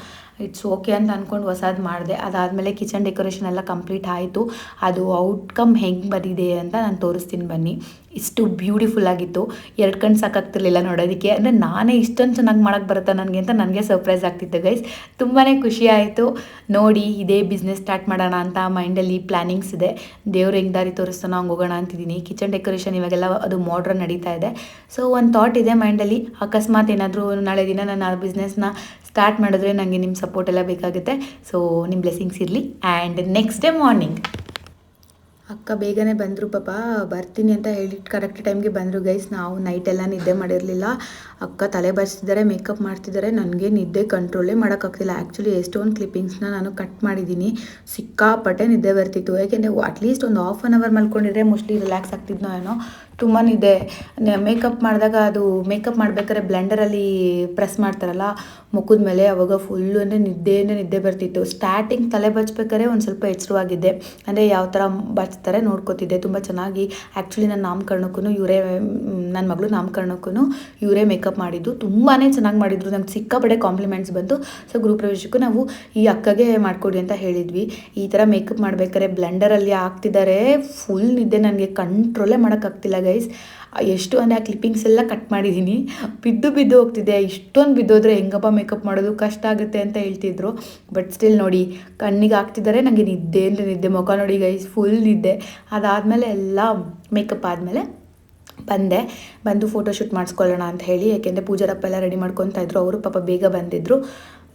ಇಟ್ಸ್ ಓಕೆ ಅಂತ ಅಂದ್ಕೊಂಡು ಹೊಸದು ಮಾಡಿದೆ. ಅದಾದಮೇಲೆ ಕಿಚನ್ ಡೆಕೋರೇಷನ್ ಎಲ್ಲ ಕಂಪ್ಲೀಟ್ ಆಯಿತು. ಅದು ಔಟ್ಕಮ್ ಹೆಂಗೆ ಬಂದಿದೆ ಅಂತ ನಾನು ತೋರಿಸ್ತೀನಿ ಬನ್ನಿ. ಇಷ್ಟು ಬ್ಯೂಟಿಫುಲ್ ಆಗಿತ್ತು. 2 ಕಣ್ಣು ಸಾಕಾಗ್ತಿರ್ಲಿಲ್ಲ ನೋಡೋದಕ್ಕೆ. ಅಂದರೆ ನಾನೇ ಇಷ್ಟೊಂದು ಚೆನ್ನಾಗಿ ಮಾಡೋಕ್ಕೆ ಬರುತ್ತಾ ನನಗೆ ಅಂತ ನನಗೆ ಸರ್ಪ್ರೈಸ್ ಆಗ್ತಿತ್ತು ಗೈಸ್. ತುಂಬಾ ಖುಷಿ ಆಯಿತು ನೋಡಿ. ಇದೇ ಬಿಸ್ನೆಸ್ ಸ್ಟಾರ್ಟ್ ಮಾಡೋಣ ಅಂತ ಮೈಂಡಲ್ಲಿ ಪ್ಲ್ಯಾನಿಂಗ್ಸ್ ಇದೆ. ದೇವ್ರು ಹೆಂಗೆ ದಾರಿ ತೋರಿಸ್ತಾನೋ ಹಂಗೆ ಹೋಗೋಣ ಅಂತಿದ್ದೀನಿ. ಕಿಚನ್ ಡೆಕೋರೇಷನ್ ಇವಾಗೆಲ್ಲ ಅದು ಮಾಡ್ರನ್ ನಡೀತಾ ಇದೆ. ಸೊ ಒಂದು ಥಾಟ್ ಇದೆ ಮೈಂಡಲ್ಲಿ. ಅಕಸ್ಮಾತ್ ಏನಾದರೂ ನಾಳೆ ದಿನ ನಾನು ಆ ಬಿಸ್ನೆಸ್ನ ಸ್ಟಾರ್ಟ್ ಮಾಡಿದ್ರೆ ನನಗೆ ನಿಮ್ಮ ಸಪೋರ್ಟ್ ಎಲ್ಲ ಬೇಕಾಗುತ್ತೆ. ಸೊ ನಿಮ್ಮ ಬ್ಲೆಸ್ಸಿಂಗ್ಸ್ ಇರಲಿ. ಆ್ಯಂಡ್ ನೆಕ್ಸ್ಟ್ ಡೇ ಮಾರ್ನಿಂಗ್ ಅಕ್ಕ ಬೇಗನೆ ಬಂದರು. ಪಾಪ ಬರ್ತೀನಿ ಅಂತ ಹೇಳಿಟ್ಟು ಕರೆಕ್ಟ್ ಟೈಮ್ಗೆ ಬಂದರು ಗೈಸ್. ನಾವು ನೈಟೆಲ್ಲ ನಿದ್ದೆ ಮಾಡಿರಲಿಲ್ಲ. ಅಕ್ಕ ತಲೆ ಬಾಚಿಸಿದ್ದಾರೆ, ಮೇಕಪ್ ಮಾಡ್ತಿದ್ದಾರೆ. ನನಗೆ ನಿದ್ದೆ ಕಂಟ್ರೋಲೇ ಮಾಡೋಕ್ಕಾಗ್ತಿಲ್ಲ. ಆ್ಯಕ್ಚುಲಿ ಎಷ್ಟೊಂದು ಕ್ಲಿಪ್ಪಿಂಗ್ಸ್ನ ನಾನು ಕಟ್ ಮಾಡಿದ್ದೀನಿ. ಸಿಕ್ಕಾಪಟ್ಟೆ ನಿದ್ದೆ ಬರ್ತಿತ್ತು. ಯಾಕೆಂದರೆ ಅಟ್ಲೀಸ್ಟ್ ಒಂದು ಹಾಫ್ ಆನ್ ಅವರ್ ಮಲ್ಕೊಂಡಿದ್ರೆ ಮೋಸ್ಟ್ಲಿ ರಿಲ್ಯಾಕ್ಸ್ ಆಗ್ತಿದ್ನೋ ಏನೋ. ತುಂಬಾ ಇದೆ. ಮೇಕಪ್ ಮಾಡಿದಾಗ ಅದು ಮೇಕಪ್ ಮಾಡ್ಬೇಕಾದ್ರೆ ಬ್ಲೆಂಡರಲ್ಲಿ ಪ್ರೆಸ್ ಮಾಡ್ತಾರಲ್ಲ ಮುಖದ ಮೇಲೆ, ಅವಾಗ ಫುಲ್ಲು ಅಂದರೆ ನಿದ್ದೆ ಬರ್ತಿತ್ತು. ಸ್ಟಾರ್ಟಿಂಗ್ ತಲೆ ಬಚ್ಬೇಕಾದ್ರೆ ಒಂದು ಸ್ವಲ್ಪ ಎಚ್ಚರವಾಗಿದ್ದೆ, ಅಂದರೆ ಯಾವ ಥರ ಬಚ್ತಾರೆ ನೋಡ್ಕೋತಿದ್ದೆ. ತುಂಬ ಚೆನ್ನಾಗಿ ಆ್ಯಕ್ಚುಲಿ ನನ್ನ ನಾಮಕರಣಕ್ಕೂ ಇವರೇ, ನನ್ನ ಮಗಳು ನಾಮಕರಣಕ್ಕೂ ಇವರೇ ಮೇಕಪ್ ಮಾಡಿದ್ದು. ತುಂಬಾ ಚೆನ್ನಾಗಿ ಮಾಡಿದರು. ನಂಗೆ ಸಿಕ್ಕಾಪಟ್ಟೆ ಕಾಂಪ್ಲಿಮೆಂಟ್ಸ್ ಬಂತು. ಸೊ ಗೃಹಪ್ರವೇಶಕ್ಕೂ ನಾವು ಈ ಅಕ್ಕಗೆ ಮಾಡಿಕೊಡಿ ಅಂತ ಹೇಳಿದ್ವಿ. ಈ ಥರ ಮೇಕಪ್ ಮಾಡ್ಬೇಕಾದ್ರೆ ಬ್ಲೆಂಡರಲ್ಲಿ ಹಾಕ್ತಿದ್ದಾರೆ. ಫುಲ್ ನಿದ್ದೆ, ನನಗೆ ಕಂಟ್ರೋಲೇ ಮಾಡೋಕ್ಕಾಗ್ತಿಲ್ಲ ಗೈಸ್. ಎಷ್ಟು ಅಂದರೆ ಆ ಕ್ಲಿಪ್ಪಿಂಗ್ಸ್ ಎಲ್ಲ ಕಟ್ ಮಾಡಿದ್ದೀನಿ. ಬಿದ್ದು ಹೋಗ್ತಿದ್ದೆ. ಇಷ್ಟೊಂದು ಬಿದ್ದೋದ್ರೆ ಹೆಂಗಪ್ಪ ಮೇಕಪ್ ಮಾಡೋದು, ಕಷ್ಟ ಆಗುತ್ತೆ ಅಂತ ಹೇಳ್ತಿದ್ರು. ಬಟ್ ಸ್ಟಿಲ್ ನೋಡಿ ಕಣ್ಣಿಗೆ ಹಾಕ್ತಿದ್ದಾರೆ. ನನಗೆ ನಿದ್ದೆ ಅಂದರೆ ನಿದ್ದೆ. ಮುಖ ನೋಡಿ ಗೈಸ್ ಫುಲ್ ನಿದ್ದೆ. ಅದಾದಮೇಲೆ ಎಲ್ಲ ಮೇಕಪ್ ಆದಮೇಲೆ ಬಂದು ಫೋಟೋಶೂಟ್ ಮಾಡಿಸ್ಕೊಳ್ಳೋಣ ಅಂತ ಹೇಳಿ, ಯಾಕೆಂದರೆ ಪೂಜಾರಪ್ಪ ಎಲ್ಲ ರೆಡಿ ಮಾಡ್ಕೊತಾ ಇದ್ರು. ಅವರು ಪಾಪ ಬೇಗ ಬಂದಿದ್ದರು.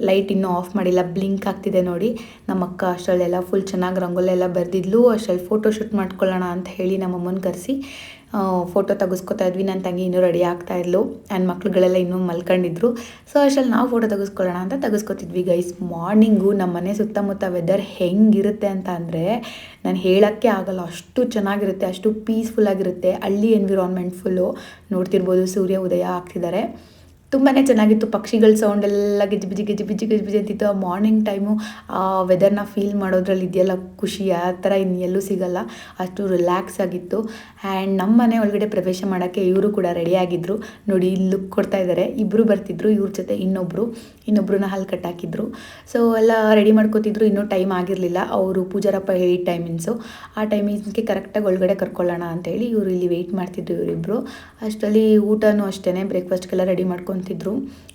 ಲೈಟ್ ಇನ್ನೂ ಆಫ್ ಮಾಡಿಲ್ಲ, ಬ್ಲಿಂಕ್ ಆಗ್ತಿದೆ ನೋಡಿ. ನಮ್ಮ ಅಕ್ಕ ಅಷ್ಟರಲ್ಲೆಲ್ಲ ಫುಲ್ ಚೆನ್ನಾಗಿ ರಂಗೋಲಿ ಎಲ್ಲ ಬರೆದಿದ್ಲು. ಅಷ್ಟರಲ್ಲಿ ಫೋಟೋಶೂಟ್ ಮಾಡ್ಕೊಳ್ಳೋಣ ಅಂತ ಹೇಳಿ ನಮ್ಮ ಅಮ್ಮನ ಕರೆಸಿ ಫೋಟೋ ತೆಗೆಸ್ಕೊತಾ ಇದ್ವಿ. ನನ್ನ ತಂಗಿ ಇನ್ನೂ ರೆಡಿ ಆಗ್ತಾಯಿದ್ಲು. ನನ್ನ ಮಕ್ಳುಗಳೆಲ್ಲ ಇನ್ನೂ ಮಲ್ಕೊಂಡಿದ್ರು. ಸೊ ಅಷ್ಟರಲ್ಲಿ ನಾವು ಫೋಟೋ ತೆಗೆಸ್ಕೊಳ್ಳೋಣ ಅಂತ ತೆಗೆಸ್ಕೊತಿದ್ವಿ ಗೈಸ್. ಮಾರ್ನಿಂಗು ನಮ್ಮ ಮನೆ ಸುತ್ತಮುತ್ತ ವೆದರ್ ಹೆಂಗಿರುತ್ತೆ ಅಂತ ಅಂದರೆ ನಾನು ಹೇಳೋಕ್ಕೆ ಆಗಲ್ಲ. ಅಷ್ಟು ಚೆನ್ನಾಗಿರುತ್ತೆ, ಅಷ್ಟು ಪೀಸ್ಫುಲ್ಲಾಗಿರುತ್ತೆ. ಹಳ್ಳಿ ಎನ್ವಿರಾನ್ಮೆಂಟ್ ಫುಲ್ಲು ನೋಡ್ತಿರ್ಬೋದು. ಸೂರ್ಯ ಉದಯ ಆಗ್ತಿದ್ದಾರೆ. ತುಂಬಾ ಚೆನ್ನಾಗಿತ್ತು. ಪಕ್ಷಿಗಳ ಸೌಂಡೆಲ್ಲ ಗಿಜಿ ಅಂತಿತ್ತು. ಆ ಮಾರ್ನಿಂಗ್ ಟೈಮು ಆ ವೆದರ್ನ ಫೀಲ್ ಮಾಡೋದ್ರಲ್ಲಿ ಇದೆಯಲ್ಲ ಖುಷಿ, ಆ ಥರ ಇನ್ನು ಎಲ್ಲೂ ಸಿಗಲ್ಲ. ಅಷ್ಟು ರಿಲ್ಯಾಕ್ಸ್ ಆಗಿತ್ತು. ಆ್ಯಂಡ್ ನಮ್ಮ ಮನೆ ಒಳಗಡೆ ಪ್ರವೇಶ ಮಾಡೋಕ್ಕೆ ಇವರು ಕೂಡ ರೆಡಿಯಾಗಿದ್ದರು. ನೋಡಿ ಇಲ್ಲಿ ಲುಕ್ ಕೊಡ್ತಾ ಇದ್ದಾರೆ. ಇಬ್ಬರು ಬರ್ತಿದ್ರು, ಇವ್ರ ಜೊತೆ ಇನ್ನೊಬ್ರನ್ನ ಹಲ್ ಕಟ್ಟಾಕಿದ್ರು. ಸೊ ಎಲ್ಲ ರೆಡಿ ಮಾಡ್ಕೋತಿದ್ರು. ಇನ್ನೂ ಟೈಮ್ ಆಗಿರಲಿಲ್ಲ. ಅವರು ಪೂಜಾರಪ್ಪ ಹೇಳಿದ ಟೈಮಿಂಗ್ಸು, ಆ ಟೈಮಿಂಗ್ಸ್ಗೆ ಕರೆಕ್ಟಾಗಿ ಒಳಗಡೆ ಕರ್ಕೊಳ್ಳೋಣ ಅಂತೇಳಿ ಇವರು ಇಲ್ಲಿ ವೆಯ್ಟ್ ಮಾಡ್ತಿದ್ರು ಇವರಿಬ್ಬರು. ಅಷ್ಟರಲ್ಲಿ ಊಟನೂ ಅಷ್ಟೇ, ಬ್ರೇಕ್ಫಾಸ್ಟ್ಗೆಲ್ಲ ರೆಡಿ ಮಾಡ್ಕೊತಿದ್ರು.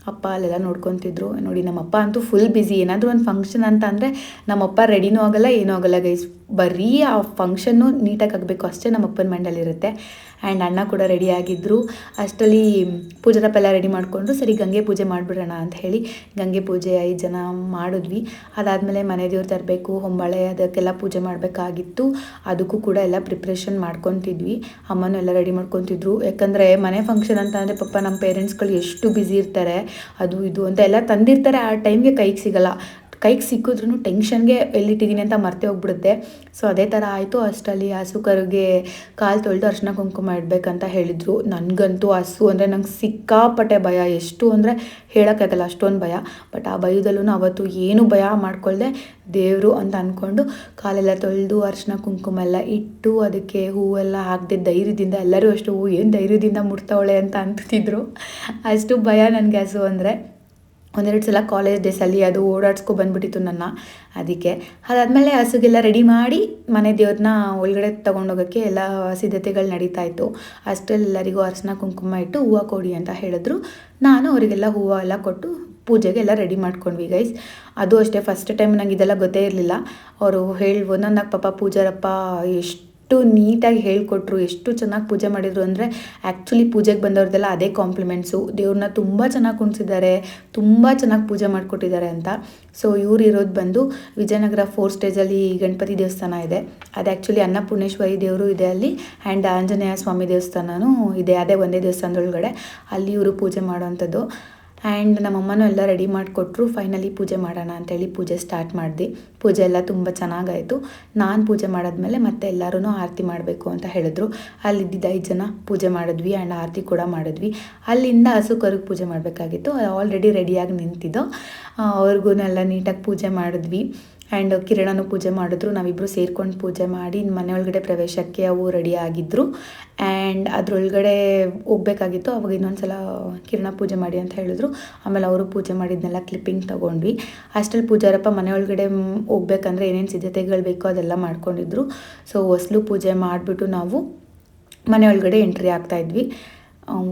ಅಪ್ಪ ಅಲ್ಲೆಲ್ಲ ನೋಡ್ಕೊತಿದ್ರು. ನೋಡಿ ನಮ್ಮಪ್ಪ ಅಂತೂ ಫುಲ್ ಬ್ಯುಸಿ. ಏನಾದರೂ ಒಂದು ಫಂಕ್ಷನ್ ಅಂತ ಅಂದರೆ ನಮ್ಮಪ್ಪ ರೆಡಿನೂ ಆಗೋಲ್ಲ, ಏನೂ ಆಗೋಲ್ಲ ಗೈಸ್. ಬರೀ ಆ ಫಂಕ್ಷನ್ನು ನೀಟಾಗಿ ಆಗಬೇಕು ಅಷ್ಟೇ ನಮ್ಮಪ್ಪನ ಮೈಂಡಲ್ಲಿರುತ್ತೆ. ಆ್ಯಂಡ್ ಅಣ್ಣ ಕೂಡ ರೆಡಿ ಆಗಿದ್ದರು. ಅಷ್ಟರಲ್ಲಿ ಪೂಜಾರಪ್ಪ ಎಲ್ಲ ರೆಡಿ ಮಾಡಿಕೊಂಡ್ರು. ಸರಿ ಗಂಗೆ ಪೂಜೆ ಮಾಡಿಬಿಡೋಣ ಅಂತ ಹೇಳಿ ಗಂಗೆ ಪೂಜೆ 5 ಜನ ಮಾಡಿದ್ವಿ. ಅದಾದಮೇಲೆ ಮನೆ ದೇವ್ರು ತರಬೇಕು, ಹೊಂಬಾಳೆ ಅದಕ್ಕೆಲ್ಲ ಪೂಜೆ ಮಾಡಬೇಕಾಗಿತ್ತು. ಅದಕ್ಕೂ ಕೂಡ ಎಲ್ಲ ಪ್ರಿಪ್ರೇಷನ್ ಮಾಡ್ಕೊತಿದ್ವಿ. ಅಮ್ಮನೂ ಎಲ್ಲ ರೆಡಿ ಮಾಡ್ಕೊತಿದ್ರು. ಯಾಕಂದರೆ ಮನೆ ಫಂಕ್ಷನ್ ಅಂತ ಅಂದರೆ ಪಾಪ ನಮ್ಮ ಪೇರೆಂಟ್ಸ್ಗಳು ಎಷ್ಟು ಬ್ಯುಸಿ ಇರ್ತಾರೆ. ಅದು ಇದು ಅಂತ ಎಲ್ಲ ತಂದಿರ್ತಾರೆ. ಆ ಟೈಮ್ಗೆ ಕೈಗೆ ಸಿಕ್ಕಿದ್ರೂ ಟೆನ್ಷನ್ಗೆ ಎಲ್ಲಿಟ್ಟಿದ್ದೀನಿ ಅಂತ ಮರ್ತೇ ಹೋಗ್ಬಿಡುತ್ತೆ. ಸೊ ಅದೇ ಥರ ಆಯಿತು. ಅಷ್ಟರಲ್ಲಿ ಹಸು ಕರುಗೆ ಕಾಲು ತೊಳೆದು ಅರ್ಶಿನ ಕುಂಕುಮ ಇಡಬೇಕಂತ ಹೇಳಿದರು. ನನಗಂತೂ ಹಸು ಅಂದರೆ ನಂಗೆ ಸಿಕ್ಕಾಪಟ್ಟೆ ಭಯ. ಎಷ್ಟು ಅಂದರೆ ಹೇಳೋಕ್ಕಾಗಲ್ಲ, ಅಷ್ಟೊಂದು ಭಯ. ಬಟ್ ಆ ಭಯದಲ್ಲೂ ಅವತ್ತು ಏನು ಭಯ ಮಾಡ್ಕೊಳ್ದೆ ದೇವರು ಅಂತ ಅಂದ್ಕೊಂಡು ಕಾಲೆಲ್ಲ ತೊಳೆದು ಅರ್ಶಿನ ಕುಂಕುಮ ಎಲ್ಲ ಇಟ್ಟು ಅದಕ್ಕೆ ಹೂವೆಲ್ಲ ಹಾಕದೆ ಧೈರ್ಯದಿಂದ, ಎಲ್ಲರೂ ಅಷ್ಟು ಹೂ ಏನು ಧೈರ್ಯದಿಂದ ಮುಟ್ತಾವಳೆ ಅಂತ ಅಂತಿದ್ರು. ಅಷ್ಟು ಭಯ ನನಗೆ ಹಸು ಅಂದರೆ. 1-2 ಸಲ ಕಾಲೇಜ್ ಡೇಸಲ್ಲಿ ಅದು ಓಡಾಡ್ಸ್ಕೊ ಬಂದುಬಿಟ್ಟಿತ್ತು ನನ್ನ. ಅದಕ್ಕೆ ಅದಾದಮೇಲೆ ಹಸುಗೆಲ್ಲ ರೆಡಿ ಮಾಡಿ ಮನೆ ದೇವ್ರನ್ನ ಒಳಗಡೆ ತೊಗೊಂಡೋಗೋಕ್ಕೆ ಎಲ್ಲ ಸಿದ್ಧತೆಗಳು ನಡೀತಾ ಇತ್ತು. ಅಷ್ಟರಲ್ಲಿ ಎಲ್ಲರಿಗೂ ಅರ್ಶಿನ ಕುಂಕುಮ ಇಟ್ಟು ಹೂವು ಕೊಡಿ ಅಂತ ಹೇಳಿದ್ರು. ನಾನು ಅವರಿಗೆಲ್ಲ ಹೂವು ಎಲ್ಲ ಕೊಟ್ಟು ಪೂಜೆಗೆ ರೆಡಿ ಮಾಡ್ಕೊಂಡ್ವಿ ಗೈಸ್. ಅದು ಅಷ್ಟೇ ಫಸ್ಟ್ ಟೈಮ್ ನಂಗೆ ಇದೆಲ್ಲ ಗೊತ್ತೇ ಇರಲಿಲ್ಲ. ಅವರು ಒಂದೊಂದಾಗಿ ಪಾಪ ಪೂಜಾರಪ್ಪ ಎಷ್ಟು ನೀಟಾಗಿ ಹೇಳ್ಕೊಟ್ರು, ಎಷ್ಟು ಚೆನ್ನಾಗಿ ಪೂಜೆ ಮಾಡಿದರು ಅಂದರೆ ಆ್ಯಕ್ಚುಲಿ ಪೂಜೆಗೆ ಬಂದವ್ರದ್ದೆಲ್ಲ ಅದೇ ಕಾಂಪ್ಲಿಮೆಂಟ್ಸು. ದೇವ್ರನ್ನ ತುಂಬ ಚೆನ್ನಾಗಿ ಕುಣಿಸಿದ್ದಾರೆ, ತುಂಬ ಚೆನ್ನಾಗಿ ಪೂಜೆ ಮಾಡಿಕೊಟ್ಟಿದ್ದಾರೆ ಅಂತ. ಸೊ ಇವ್ರು ಇರೋದು ಬಂದು ವಿಜಯನಗರ 4 ಸ್ಟೇಜಲ್ಲಿ ಗಣಪತಿ ದೇವಸ್ಥಾನ ಇದೆ. ಅದು ಆ್ಯಕ್ಚುಲಿ ಅನ್ನಪೂರ್ಣೇಶ್ವರಿ ದೇವರು ಇದೆ ಅಲ್ಲಿ. ಆ್ಯಂಡ್ ಆಂಜನೇಯ ಸ್ವಾಮಿ ದೇವಸ್ಥಾನವೂ ಇದೆ, ಅದೇ ಒಂದೇ ದೇವಸ್ಥಾನದೊಳಗಡೆ. ಅಲ್ಲಿ ಇವರು ಪೂಜೆ ಮಾಡೋವಂಥದ್ದು. ಆ್ಯಂಡ್ ನಮ್ಮಮ್ಮನೂ ಎಲ್ಲ ರೆಡಿ ಮಾಡಿಕೊಟ್ರು. ಫೈನಲಿ ಪೂಜೆ ಮಾಡೋಣ ಅಂತೇಳಿ ಪೂಜೆ ಸ್ಟಾರ್ಟ್ ಮಾಡಿದ್ವಿ. ಪೂಜೆ ಎಲ್ಲ ತುಂಬ ಚೆನ್ನಾಗಾಯಿತು. ನಾನು ಪೂಜೆ ಮಾಡಿದ್ಮೇಲೆ ಮತ್ತೆ ಎಲ್ಲರೂ ಆರತಿ ಮಾಡಬೇಕು ಅಂತ ಹೇಳಿದ್ರು. ಅಲ್ಲಿದ್ದಿದ್ದು 5 ಜನ ಪೂಜೆ ಮಾಡಿದ್ವಿ ಆ್ಯಂಡ್ ಆರತಿ ಕೂಡ ಮಾಡಿದ್ವಿ. ಅಲ್ಲಿಂದ ಹಸು ಕರುಗೆ ಪೂಜೆ ಮಾಡಬೇಕಾಗಿತ್ತು. ಆಲ್ರೆಡಿ ರೆಡಿಯಾಗಿ ನಿಂತಿದ್ದು. ಅವ್ರಿಗೂ ಎಲ್ಲ ನೀಟಾಗಿ ಪೂಜೆ ಮಾಡಿದ್ವಿ. ಆ್ಯಂಡ್ ಕಿರಣನೂ ಪೂಜೆ ಮಾಡಿದ್ರು. ನಾವಿಬ್ಬರು ಸೇರ್ಕೊಂಡು ಪೂಜೆ ಮಾಡಿ ಮನೆ ಒಳಗಡೆ ಪ್ರವೇಶಕ್ಕೆ ಅವು ರೆಡಿ ಆಗಿದ್ದರು. ಆ್ಯಂಡ್ ಅದರೊಳಗಡೆ ಹೋಗ್ಬೇಕಾಗಿತ್ತು. ಅವಾಗ ಇನ್ನೊಂದು ಸಲ ಕಿರಣ ಪೂಜೆ ಮಾಡಿ ಅಂತ ಹೇಳಿದ್ರು. ಆಮೇಲೆ ಅವರು ಪೂಜೆ ಮಾಡಿದ್ನೆಲ್ಲ ಕ್ಲಿಪ್ಪಿಂಗ್ ತೊಗೊಂಡ್ವಿ. ಅಷ್ಟರಲ್ಲಿ ಪೂಜಾರಪ್ಪ ಮನೆ ಒಳಗಡೆ ಹೋಗ್ಬೇಕಂದ್ರೆ ಏನೇನು ಸಿದ್ಧತೆಗಳು ಬೇಕೋ ಅದೆಲ್ಲ ಮಾಡ್ಕೊಂಡಿದ್ರು. ಸೊ ಹೊಸ್ಲು ಪೂಜೆ ಮಾಡಿಬಿಟ್ಟು ನಾವು ಮನೆ ಒಳಗಡೆ ಎಂಟ್ರಿ ಆಗ್ತಾಯಿದ್ವಿ.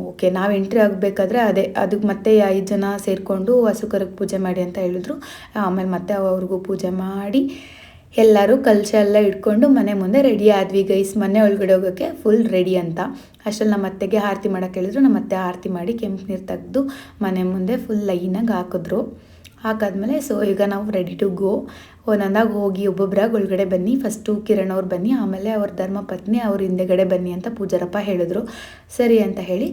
ಓಕೆ, ನಾವು ಎಂಟ್ರಿ ಆಗಬೇಕಾದ್ರೆ ಅದಕ್ಕೆ ಮತ್ತೆ 5 ಜನ ಸೇರಿಕೊಂಡು ಹಸು ಕರುಗೆ ಪೂಜೆ ಮಾಡಿ ಅಂತ ಹೇಳಿದ್ರು. ಆಮೇಲೆ ಮತ್ತೆ ಅವ್ರಿಗೂ ಪೂಜೆ ಮಾಡಿ ಎಲ್ಲರೂ ಕಲಶ ಎಲ್ಲ ಇಟ್ಕೊಂಡು ಮನೆ ಮುಂದೆ ರೆಡಿ ಆದ್ವಿ ಗೈಸ್. ಮನೆ ಒಳಗಡೆ ಹೋಗೋಕ್ಕೆ ಫುಲ್ ರೆಡಿ ಅಂತ. ಅಷ್ಟರಲ್ಲಿ ನಮ್ಮ ಅತ್ತೆಗೆ ಆರತಿ ಮಾಡೋಕ್ಕೆ ಹೇಳಿದ್ರು. ನಮ್ಮ ಅತ್ತೆ ಆರತಿ ಮಾಡಿ ಕೆಂಪು ನೀರು ತೆಗೆದು ಮನೆ ಮುಂದೆ ಫುಲ್ ಲೈನಾಗಿ ಹಾಕಿದ್ರು. ಹಾಕಾದ್ಮೇಲೆ ಸೊ ಈಗ ನಾವು ರೆಡಿ ಟು ಗೋ. ಒಂದೊಂದಾಗಿ ಹೋಗಿ ಒಬ್ಬೊಬ್ಬರಾಗಿ ಒಳಗಡೆ ಬನ್ನಿ. ಫಸ್ಟು ಕಿರಣ್ ಅವ್ರು ಬನ್ನಿ, ಆಮೇಲೆ ಅವ್ರ ಧರ್ಮಪತ್ನಿ ಅವ್ರ ಹಿಂದೆಗಡೆ ಬನ್ನಿ ಅಂತ ಪೂಜಾರಪ್ಪ ಹೇಳಿದ್ರು. ಸರಿ ಅಂತ ಹೇಳಿ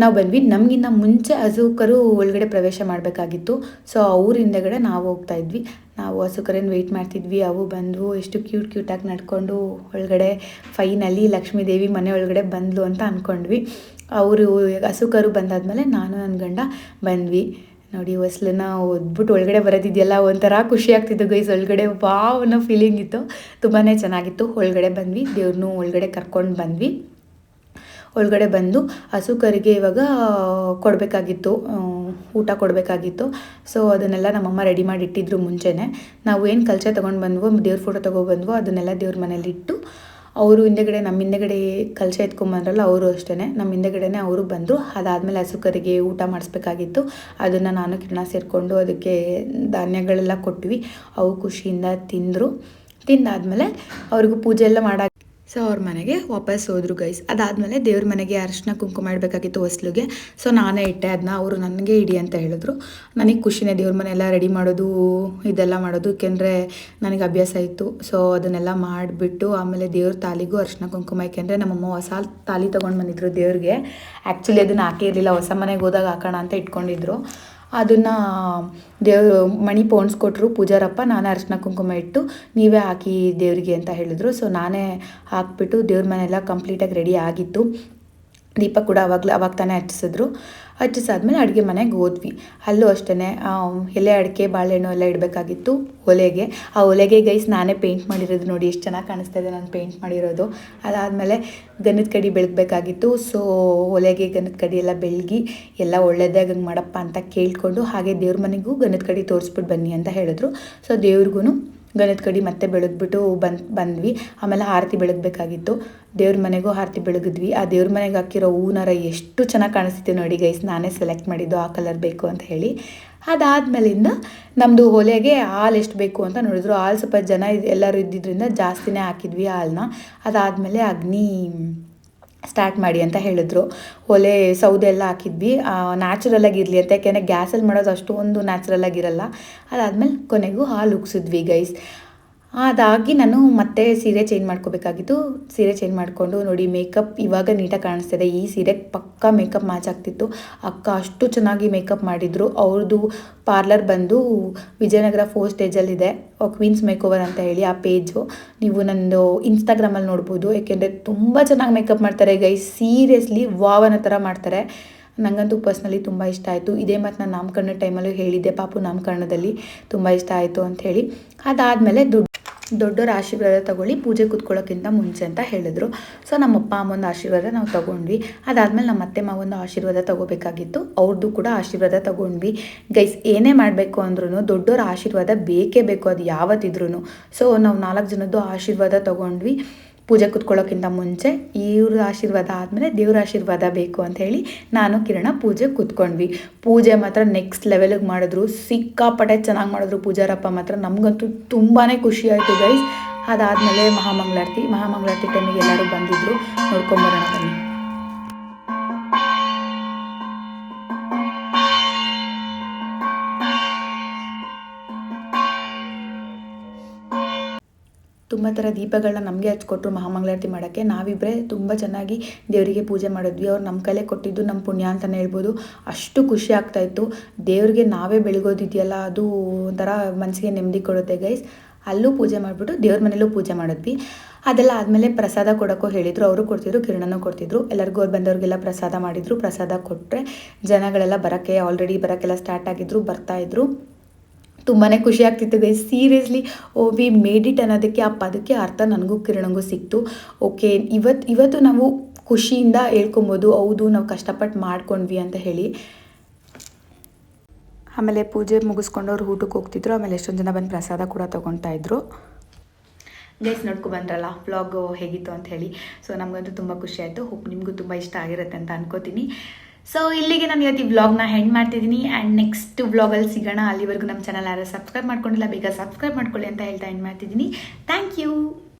ನಾವು ಬಂದ್ವಿ. ನಮಗಿನ್ನ ಮುಂಚೆ ಅಸೂಕರು ಒಳಗಡೆ ಪ್ರವೇಶ ಮಾಡಬೇಕಾಗಿತ್ತು. ಸೊ ಅವ್ರ ಹಿಂದೆಗಡೆ ನಾವು ಹೋಗ್ತಾ ಇದ್ವಿ. ನಾವು ಹಸುಕರನ್ನು ವೆಯ್ಟ್ ಮಾಡ್ತಿದ್ವಿ. ಅವು ಬಂದವು, ಎಷ್ಟು ಕ್ಯೂಟಾಗಿ ನಡ್ಕೊಂಡು ಒಳಗಡೆ ಫೈನಲಿ ಲಕ್ಷ್ಮೀ ದೇವಿ ಮನೆ ಒಳಗಡೆ ಬಂದ್ಲು ಅಂತ ಅಂದ್ಕೊಂಡ್ವಿ. ಅವರು ಹಸುಕರು ಬಂದಾದಮೇಲೆ ನಾನು ನನ್ನ ಗಂಡ ಬಂದ್ವಿ. ನೋಡಿ ಹೊಸ್ಲನ್ನ ಓದ್ಬಿಟ್ಟು ಒಳಗಡೆ ಬರೋದಿದೆಯಲ್ಲ ಒಂಥರ ಖುಷಿ ಆಗ್ತಿತ್ತು ಗೈಸ್. ಒಳಗಡೆ ವಾವ್ ಅನ್ನೋ ಫೀಲಿಂಗ್ ಇತ್ತು, ತುಂಬಾ ಚೆನ್ನಾಗಿತ್ತು. ಒಳಗಡೆ ಬಂದ್ವಿ, ದೇವ್ರನ್ನೂ ಒಳಗಡೆ ಕರ್ಕೊಂಡು ಬಂದ್ವಿ. ಒಳಗಡೆ ಬಂದು ಹಸುಕರಿಗೆ ಇವಾಗ ಕೊಡಬೇಕಾಗಿತ್ತು, ಊಟ ಕೊಡಬೇಕಾಗಿತ್ತು. ಸೊ ಅದನ್ನೆಲ್ಲ ನಮ್ಮಮ್ಮ ರೆಡಿ ಮಾಡಿ ಇಟ್ಟಿದ್ರು ಮುಂಚೆನೇ. ನಾವು ಏನು ಕಲಶ ತೊಗೊಂಡು ಬಂದ್ವೋ, ದೇವ್ರ ಫೋಟೋ ತೊಗೊಬಂದ್ವೋ ಅದನ್ನೆಲ್ಲ ದೇವ್ರ ಮನೇಲಿ ಇಟ್ಟು, ಅವರು ಹಿಂದೆಗಡೆ ನಮ್ಮ ಹಿಂದೆಗಡೆ ಕಲಶ ಎತ್ಕೊಂಬಂದ್ರಲ್ಲ ಅವರು ಅಷ್ಟೇ ನಮ್ಮ ಹಿಂದೆಗಡೆನೇ ಅವರು ಬಂದರು. ಅದಾದಮೇಲೆ ಹಸುಕರಿಗೆ ಊಟ ಮಾಡಿಸ್ಬೇಕಾಗಿತ್ತು. ಅದನ್ನು ನಾನು ಕಿರಣ ಸೇರಿಕೊಂಡು ಅದಕ್ಕೆ ಧಾನ್ಯಗಳೆಲ್ಲ ಕೊಟ್ವಿ. ಅವು ಖುಷಿಯಿಂದ ತಿಂದರು. ತಿಂದಾದಮೇಲೆ ಅವ್ರಿಗೂ ಪೂಜೆ ಎಲ್ಲ ಮಾಡಾಕ ಸೊ ಅವ್ರ ಮನೆಗೆ ವಾಪಸ್ ಹೋದ್ರು ಗೈಸ್. ಅದಾದಮೇಲೆ ದೇವ್ರ ಮನೆಗೆ ಅರಿಶಿನ ಕುಂಕುಮ ಇಡಬೇಕಾಗಿತ್ತು ಹೊಸ್ಲಿಗೆ. ಸೊ ನಾನೇ ಇಟ್ಟೆ ಅದನ್ನ. ಅವರು ನನಗೆ ಇಡಿ ಅಂತ ಹೇಳಿದ್ರು. ನನಗೆ ಖುಷಿನೇ ದೇವ್ರ ಮನೆ ಎಲ್ಲ ರೆಡಿ ಮಾಡೋದು, ಇದೆಲ್ಲ ಮಾಡೋದು, ಏಕೆಂದರೆ ನನಗೆ ಅಭ್ಯಾಸ ಇತ್ತು. ಸೊ ಅದನ್ನೆಲ್ಲ ಮಾಡಿಬಿಟ್ಟು ಆಮೇಲೆ ದೇವ್ರ ತಾಲಿಗೂ ಅರಿಶಿನ ಕುಂಕುಮ, ಏಕೆಂದರೆ ನಮ್ಮಮ್ಮ ಹೊಸ ತಾಲಿ ತೊಗೊಂಡು ಬಂದಿದ್ರು ದೇವ್ರಿಗೆ. ಆ್ಯಕ್ಚುಲಿ ಅದನ್ನು ಹಾಕೇ ಇರಲಿಲ್ಲ, ಹೊಸ ಮನೆಗೆ ಹೋದಾಗ ಹಾಕೋಣ ಅಂತ ಇಟ್ಕೊಂಡಿದ್ರು. ಅದನ್ನು ದೇವ್ರು ಮಣಿ ಪೋಣಿಸ್ಕೊಟ್ರು ಪೂಜಾರಪ್ಪ. ನಾನೇ ಅರಿಶಿನ ಕುಂಕುಮ ಇಟ್ಟು ನೀವೇ ಹಾಕಿ ದೇವರಿಗೆ ಅಂತ ಹೇಳಿದ್ರು. ಸೊ ನಾನೇ ಹಾಕ್ಬಿಟ್ಟು ದೇವ್ರ ಮನೆಯೆಲ್ಲ ಕಂಪ್ಲೀಟಾಗಿ ರೆಡಿ ಆಗಿತ್ತು. ದೀಪ ಕೂಡ ಅವಾಗ ತಾನೇ ಹಚ್ಚಿಸಿದ್ರು. ಹಚ್ಚಿಸಾದ್ಮೇಲೆ ಅಡುಗೆ ಮನೆಗೆ ಹೋದ್ವಿ. ಅಲ್ಲೂ ಅಷ್ಟೇ ಎಲೆ ಅಡಿಕೆ ಬಾಳೆಹಣ್ಣು ಎಲ್ಲ ಇಡಬೇಕಾಗಿತ್ತು ಒಲೆಗೆ. ಆ ಒಲೆಗೆ ಗೈಸ್ ನಾನೇ ಪೇಂಟ್ ಮಾಡಿರೋದು. ನೋಡಿ ಎಷ್ಟು ಚೆನ್ನಾಗಿ ಕಾಣಿಸ್ತಾ ಇದೆ ನಾನು ಪೇಂಟ್ ಮಾಡಿರೋದು. ಅದಾದಮೇಲೆ ಗಂಧದ ಕಡ್ಡಿ ಬೆಳಗಬೇಕಾಗಿತ್ತು. ಸೊ ಒಲೆಗೆ ಗಂಧದ ಕಡ್ಡಿ ಎಲ್ಲ ಬೆಳಗಿ ಎಲ್ಲ ಒಳ್ಳೆಯದಾಗಿ ಹಂಗೆ ಮಾಡಪ್ಪ ಅಂತ ಕೇಳಿಕೊಂಡು, ಹಾಗೆ ದೇವ್ರ ಮನೆಗೂ ಗಂಧದ ಕಡ್ಡಿ ತೋರಿಸ್ಬಿಟ್ಟು ಬನ್ನಿ ಅಂತ ಹೇಳಿದ್ರು. ಸೊ ದೇವ್ರಿಗೂ ಗಂಧದ ಕಡ್ಡಿ ಮತ್ತೆ ಬೆಳಗ್ಬಿಟ್ಟು ಬಂದ್ವಿ. ಆಮೇಲೆ ಆರತಿ ಬೆಳಗಬೇಕಾಗಿತ್ತು. ದೇವ್ರ ಮನೆಗೂ ಆರತಿ ಬೆಳಗಿದ್ವಿ. ಆ ದೇವ್ರ ಮನೆಗೆ ಹಾಕಿರೋ ಹೂನಾರ ಎಷ್ಟು ಚೆನ್ನಾಗಿ ಕಾಣಿಸ್ತಿತ್ತು ನೋಡಿ ಗೈಸ್. ನಾನೇ ಸೆಲೆಕ್ಟ್ ಮಾಡಿದ್ದು ಆ ಕಲರ್ ಬೇಕು ಅಂತ ಹೇಳಿ. ಅದಾದಮೇಲಿಂದ ನಮ್ಮದು ಒಲೆಗೆ ಹಾಲು ಎಷ್ಟು ಬೇಕು ಅಂತ ನೋಡಿದ್ರು. ಹಾಲು ಸ್ವಲ್ಪ ಜನ ಎಲ್ಲರೂ ಇದ್ದಿದ್ದರಿಂದ ಜಾಸ್ತಿನೇ ಹಾಕಿದ್ವಿ ಹಾಲನ್ನ. ಅದಾದಮೇಲೆ ಅಗ್ನಿ ಸ್ಟಾರ್ಟ್ ಮಾಡಿ ಅಂತ ಹೇಳಿದ್ರು. ಒಲೆ ಸೌದೆ ಎಲ್ಲ ಹಾಕಿದ್ವಿ, ನ್ಯಾಚುರಲಾಗಿ ಇರಲಿ ಅಂತ. ಯಾಕೆಂದರೆ ಗ್ಯಾಸಲ್ಲಿ ಮಾಡೋದು ಅಷ್ಟೊಂದು ನ್ಯಾಚುರಲಾಗಿರಲ್ಲ. ಅದಾದಮೇಲೆ ಕೊನೆಗೂ ಹಾಲು ಉಗ್ಸಿದ್ವಿ ಗೈಸ್. ಅದಾಗಿ ನಾನು ಮತ್ತೆ ಸೀರೆ ಚೇಂಜ್ ಮಾಡ್ಕೋಬೇಕಾಗಿತ್ತು. ಸೀರೆ ಚೇಂಜ್ ಮಾಡಿಕೊಂಡು ನೋಡಿ ಮೇಕಪ್ ಇವಾಗ ನೀಟಾಗಿ ಕಾಣಿಸ್ತಿದೆ. ಈ ಸೀರೆಗೆ ಪಕ್ಕಾ ಮೇಕಪ್ ಮ್ಯಾಚ್ ಆಗ್ತಿತ್ತು. ಅಕ್ಕ ಅಷ್ಟು ಚೆನ್ನಾಗಿ ಮೇಕಪ್ ಮಾಡಿದರು. ಅವ್ರದ್ದು ಪಾರ್ಲರ್ ಬಂದು ವಿಜಯನಗರ 4 ಸ್ಟೇಜಲ್ಲಿದೆ, ಕ್ವೀನ್ಸ್ ಮೇಕೋವರ್ ಅಂತ ಹೇಳಿ. ಆ ಪೇಜು ನೀವು ನಂದು ಇನ್ಸ್ಟಾಗ್ರಾಮಲ್ಲಿ ನೋಡ್ಬೋದು. ಏಕೆಂದರೆ ತುಂಬ ಚೆನ್ನಾಗಿ ಮೇಕಪ್ ಮಾಡ್ತಾರೆ ಗೈಸ್. ಸೀರಿಯಸ್ಲಿ ವಾವನ ಥರ ಮಾಡ್ತಾರೆ. ನನಗಂತೂ ಪರ್ಸ್ನಲಿ ತುಂಬ ಇಷ್ಟ ಆಯಿತು. ಇದೇ ಮತ್ತು ನಾನು ನಾಮಕರಣ ಟೈಮಲ್ಲೂ ಹೇಳಿದ್ದೆ, ಪಾಪು ನಾಮಕರಣದಲ್ಲಿ ತುಂಬ ಇಷ್ಟ ಆಯಿತು ಅಂಥೇಳಿ. ಅದಾದಮೇಲೆ ದೊಡ್ಡವರ ಆಶೀರ್ವಾದ ತಗೊಳ್ಳಿ ಪೂಜೆ ಕೂತ್ಕೊಳ್ಳೋಕ್ಕಿಂತ ಮುಂಚೆ ಅಂತ ಹೇಳಿದ್ರು. ಸೊ ನಮ್ಮ ಅಪ್ಪ ಅಮ್ಮಂದು ಆಶೀರ್ವಾದ ನಾವು ತೊಗೊಂಡ್ವಿ. ಅದಾದಮೇಲೆ ನಮ್ಮ ಅತ್ತೆ ಮಾವೊಂದು ಆಶೀರ್ವಾದ ತೊಗೋಬೇಕಾಗಿತ್ತು. ಅವ್ರದ್ದು ಕೂಡ ಆಶೀರ್ವಾದ ತೊಗೊಂಡ್ವಿ ಗೈಸ್. ಏನೇ ಮಾಡಬೇಕು ಅಂದ್ರೂ ದೊಡ್ಡವರ ಆಶೀರ್ವಾದ ಬೇಕೇ ಬೇಕು, ಅದು ಯಾವತ್ತಿದ್ರೂ. ಸೊ ನಾವು 4 ಜನದ್ದು ಆಶೀರ್ವಾದ ತೊಗೊಂಡ್ವಿ ಪೂಜೆ ಕೂತ್ಕೊಳ್ಳೋಕ್ಕಿಂತ ಮುಂಚೆ. ಇವ್ರ ಆಶೀರ್ವಾದ ಆದಮೇಲೆ ದೇವ್ರ ಆಶೀರ್ವಾದ ಬೇಕು ಅಂತ ಹೇಳಿ ನಾನು ಕಿರಣ ಪೂಜೆ ಕೂತ್ಕೊಂಡ್ವಿ. ಪೂಜೆ ಮಾತ್ರ ನೆಕ್ಸ್ಟ್ ಲೆವೆಲಿಗೆ ಮಾಡಿದ್ರು, ಸಿಕ್ಕಾಪಟ್ಟೆ ಚೆನ್ನಾಗಿ ಮಾಡಿದ್ರು ಪೂಜಾರಪ್ಪ ಮಾತ್ರ. ನಮಗಂತೂ ತುಂಬಾ ಖುಷಿ ಆಯಿತು ಗೈಸ್. ಅದಾದಮೇಲೆ ಮಹಾಮಂಗಳಾರತಿ ಟೈಮಿಗೆ ಎಲ್ಲರೂ ಬಂದಿದ್ದರು. ನೋಡ್ಕೊಂಬರೋಣ ಬನ್ನಿ. ತುಂಬ ಥರ ದೀಪಗಳನ್ನ ನಮಗೆ ಹಚ್ಕೊಟ್ರು ಮಹಾಮಂಗಳಾರತಿ ಮಾಡೋಕ್ಕೆ. ನಾವಿಬ್ಬರೇ ತುಂಬ ಚೆನ್ನಾಗಿ ದೇವರಿಗೆ ಪೂಜೆ ಮಾಡಿದ್ವಿ. ಅವ್ರು ನಮ್ಮ ಕೈಲೇ ಕೊಟ್ಟಿದ್ದು ನಮ್ಮ ಪುಣ್ಯ ಅಂತಲೇ ಹೇಳ್ಬೋದು. ಅಷ್ಟು ಖುಷಿ ಆಗ್ತಾಯಿತ್ತು. ದೇವರಿಗೆ ನಾವೇ ಬೆಳಗೋದಿದೆಯಲ್ಲ, ಅದು ಒಂಥರ ಮನಸ್ಸಿಗೆ ನೆಮ್ಮದಿ ಕೊಡುತ್ತೆ ಗೈಸ್. ಅಲ್ಲೂ ಪೂಜೆ ಮಾಡಿಬಿಟ್ಟು ದೇವ್ರ ಮನೇಲೂ ಪೂಜೆ ಮಾಡಿದ್ವಿ. ಅದೆಲ್ಲ ಆದಮೇಲೆ ಪ್ರಸಾದ ಕೊಡೋಕ್ಕೂ ಹೇಳಿದರು. ಅವರು ಕೊಡ್ತಿದ್ರು, ಕಿರಣನೂ ಕೊಡ್ತಿದ್ರು. ಎಲ್ಲರಿಗೂ ಬಂದವ್ರಿಗೆಲ್ಲ ಪ್ರಸಾದ ಮಾಡಿದರು. ಪ್ರಸಾದ ಕೊಟ್ಟರೆ ಜನಗಳೆಲ್ಲ ಆಲ್ರೆಡಿ ಬರೋಕ್ಕೆಲ್ಲ ಸ್ಟಾರ್ಟ್ ಆಗಿದ್ರು, ಬರ್ತಾಯಿದ್ರು. ತುಂಬಾ ಖುಷಿ ಆಗ್ತಿತ್ತು guys. Seriously we made it ಅನ್ನೋದಕ್ಕೆ ಆ ಪದಕ್ಕೆ ಅರ್ಥ ನನಗೂ ಕಿರಣಂಗೂ ಸಿಕ್ತು. ಓಕೆ, ಇವತ್ತು ನಾವು ಖುಷಿಯಿಂದ ಹೇಳ್ಕೊಬೋದು, ಹೌದು ನಾವು ಕಷ್ಟಪಟ್ಟು ಮಾಡ್ಕೊಂಡ್ವಿ ಅಂತ ಹೇಳಿ. ಆಮೇಲೆ ಪೂಜೆ ಮುಗಿಸ್ಕೊಂಡು ಅವ್ರು ಊಟಕ್ಕೆ ಹೋಗ್ತಿದ್ರು. ಆಮೇಲೆ ಎಷ್ಟೊಂದು ಜನ ಬಂದು ಪ್ರಸಾದ ಕೂಡ ತೊಗೊತಾಯಿದ್ರು. ಗೈಸ್ ನೋಡ್ಕೊಬಂದ್ರಲ್ಲ ವ್ಲಾಗ್ ಹೇಗಿತ್ತು ಅಂತ ಹೇಳಿ. ಸೊ ನಮಗಂತೂ ತುಂಬ ಖುಷಿ ಆಯಿತು. ಹೋಪ್ ನಿಮಗೂ ತುಂಬ ಇಷ್ಟ ಆಗಿರುತ್ತೆ ಅಂತ ಅನ್ಕೋತೀನಿ. ಸೊ ಇಲ್ಲಿಗೆ ನಾನು ಇವತ್ತು ಈ ವ್ಲಾಗ್ನ ಹೆಂಡ್ ಮಾಡ್ತಿದ್ದೀನಿ. ಆ್ಯಂಡ್ ನೆಕ್ಸ್ಟ್ ವ್ಲಾಗಲ್ಲಿ ಸಿಗೋಣ. ಅಲ್ಲಿವರೆಗೂ ನಮ್ಮ ಚಾನಲ್ ಯಾರು ಸಬ್ಸ್ಕ್ರೈಬ್ ಮಾಡ್ಕೊಂಡಿಲ್ಲ, ಬೇಗ ಸಬ್ಸ್ಕ್ರೈಬ್ ಮಾಡ್ಕೊಳ್ಳಿ ಅಂತ ಹೇಳ್ತಾ ಹೆಂಡ್ ಮಾಡ್ತಿದ್ದೀನಿ. Thank you.